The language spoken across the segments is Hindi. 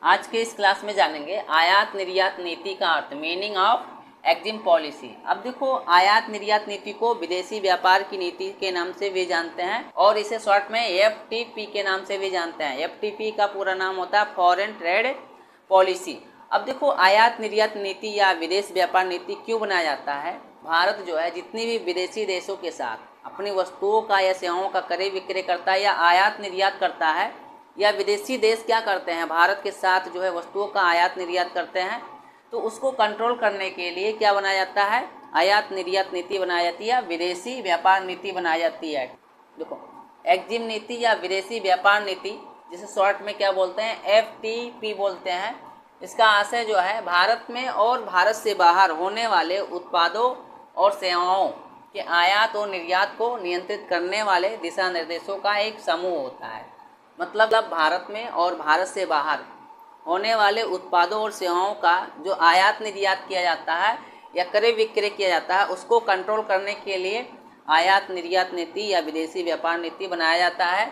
आज के इस क्लास में जानेंगे आयात निर्यात नीति का अर्थ, मीनिंग ऑफ एग्जिम पॉलिसी। अब देखो, आयात निर्यात नीति को विदेशी व्यापार की नीति के नाम से भी जानते हैं और इसे शॉर्ट में FTP के नाम से भी जानते हैं। FTP का पूरा नाम होता है फॉरेन ट्रेड पॉलिसी। अब देखो, आयात निर्यात नीति या विदेश व्यापार नीति क्यों बनाया जाता है। भारत जो है जितनी भी विदेशी देशों के साथ अपनी वस्तुओं का या सेवाओं का क्रय विक्रय करता है या आयात निर्यात करता है, या विदेशी देश क्या करते हैं, भारत के साथ जो है वस्तुओं का आयात निर्यात करते हैं, तो उसको कंट्रोल करने के लिए क्या बनाया जाता है, आयात निर्यात नीति बनाई जाती है, विदेशी व्यापार नीति बनाई जाती है। देखो, एग्जिम नीति या विदेशी व्यापार नीति, जिसे शॉर्ट में क्या बोलते हैं, FTP बोलते हैं। इसका आशय जो है भारत में और भारत से बाहर होने वाले उत्पादों और सेवाओं के आयात और निर्यात को नियंत्रित करने वाले दिशा निर्देशों का एक समूह होता है। मतलब भारत में और भारत से बाहर होने वाले उत्पादों और सेवाओं का जो आयात निर्यात किया जाता है या क्रय विक्रय किया जाता है, उसको कंट्रोल करने के लिए आयात निर्यात नीति या विदेशी व्यापार नीति बनाया जाता है,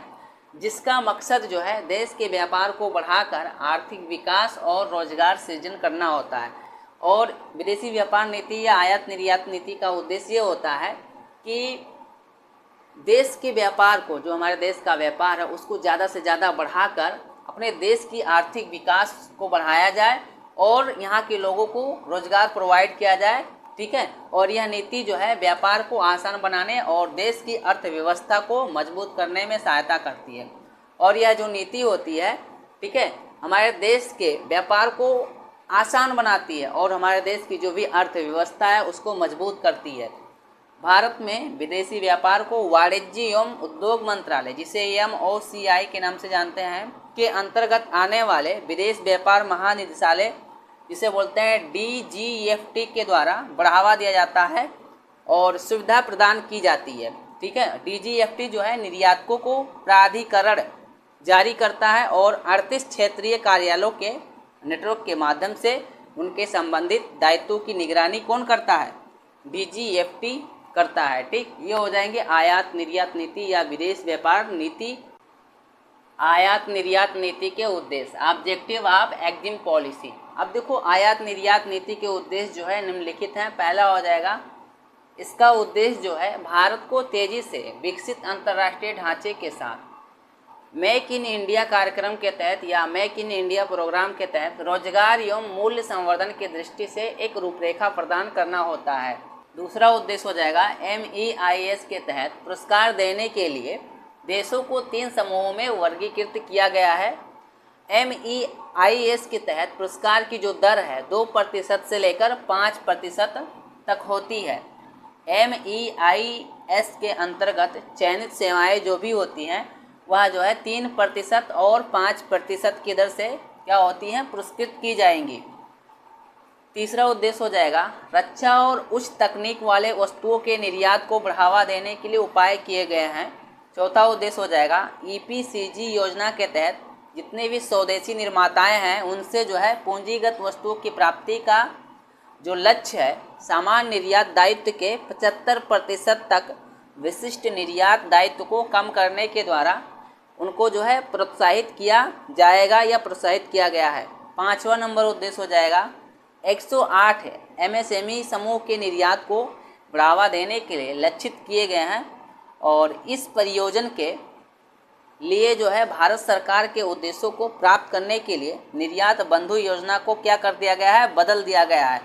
जिसका मकसद जो है देश के व्यापार को बढ़ाकर आर्थिक विकास और रोजगार सृजन करना होता है। और विदेशी व्यापार नीति या आयात निर्यात नीति का उद्देश्य ये होता है कि देश के व्यापार को, जो हमारे देश का व्यापार है, उसको ज़्यादा से ज़्यादा बढ़ाकर अपने देश की आर्थिक विकास को बढ़ाया जाए और यहाँ के लोगों को रोजगार प्रोवाइड किया जाए। ठीक है, और यह नीति जो है व्यापार को आसान बनाने और देश की अर्थव्यवस्था को मजबूत करने में सहायता करती है। और यह जो नीति होती है, ठीक है, हमारे देश के व्यापार को आसान बनाती है और हमारे देश की जो भी अर्थव्यवस्था है उसको मजबूत करती है। भारत में विदेशी व्यापार को वाणिज्य एवं उद्योग मंत्रालय, जिसे MOCI के नाम से जानते हैं, के अंतर्गत आने वाले विदेश व्यापार महानिदेशालय, जिसे बोलते हैं DGFT के द्वारा बढ़ावा दिया जाता है और सुविधा प्रदान की जाती है। ठीक है, DGFT जो है निर्यातकों को प्राधिकरण जारी करता है और 38 क्षेत्रीय कार्यालयों के नेटवर्क के माध्यम से उनके संबंधित दायित्वों की निगरानी कौन करता है, DGFT करता है। ठीक, ये हो जाएंगे आयात निर्यात नीति या विदेश व्यापार नीति। आयात निर्यात नीति के उद्देश्य, ऑब्जेक्टिव ऑफ एग्जिम पॉलिसी। अब देखो, आयात निर्यात नीति के उद्देश्य जो है निम्नलिखित हैं। पहला हो जाएगा, इसका उद्देश्य जो है भारत को तेजी से विकसित अंतर्राष्ट्रीय ढांचे के साथ मेक इन इंडिया कार्यक्रम के तहत या मेक इन इंडिया प्रोग्राम के तहत रोजगार एवं मूल्य संवर्धन की दृष्टि से एक रूपरेखा प्रदान करना होता है। दूसरा उद्देश्य हो जाएगा, MEIS के तहत पुरस्कार देने के लिए देशों को 3 समूहों में वर्गीकृत किया गया है। MEIS के तहत पुरस्कार की जो दर है 2% से लेकर 5% तक होती है। MEIS के अंतर्गत चयनित सेवाएं जो भी होती हैं वह जो है 3% और 5% की दर से क्या होती हैं, पुरस्कृत की जाएंगी। तीसरा उद्देश्य हो जाएगा, रक्षा और उच्च तकनीक वाले वस्तुओं के निर्यात को बढ़ावा देने के लिए उपाय किए गए हैं। चौथा उद्देश्य हो जाएगा, EPCG योजना के तहत जितने भी स्वदेशी निर्माताएं हैं उनसे जो है पूंजीगत वस्तुओं की प्राप्ति का जो लक्ष्य है, सामान्य निर्यात दायित्व के 75% तक विशिष्ट निर्यात दायित्व को कम करने के द्वारा उनको जो है प्रोत्साहित किया जाएगा या प्रोत्साहित किया गया है। 5वां नंबर उद्देश्य हो जाएगा, 108 MSME समूह के निर्यात को बढ़ावा देने के लिए लक्षित किए गए हैं और इस परियोजना के लिए जो है भारत सरकार के उद्देश्यों को प्राप्त करने के लिए निर्यात बंधु योजना को क्या कर दिया गया है, बदल दिया गया है।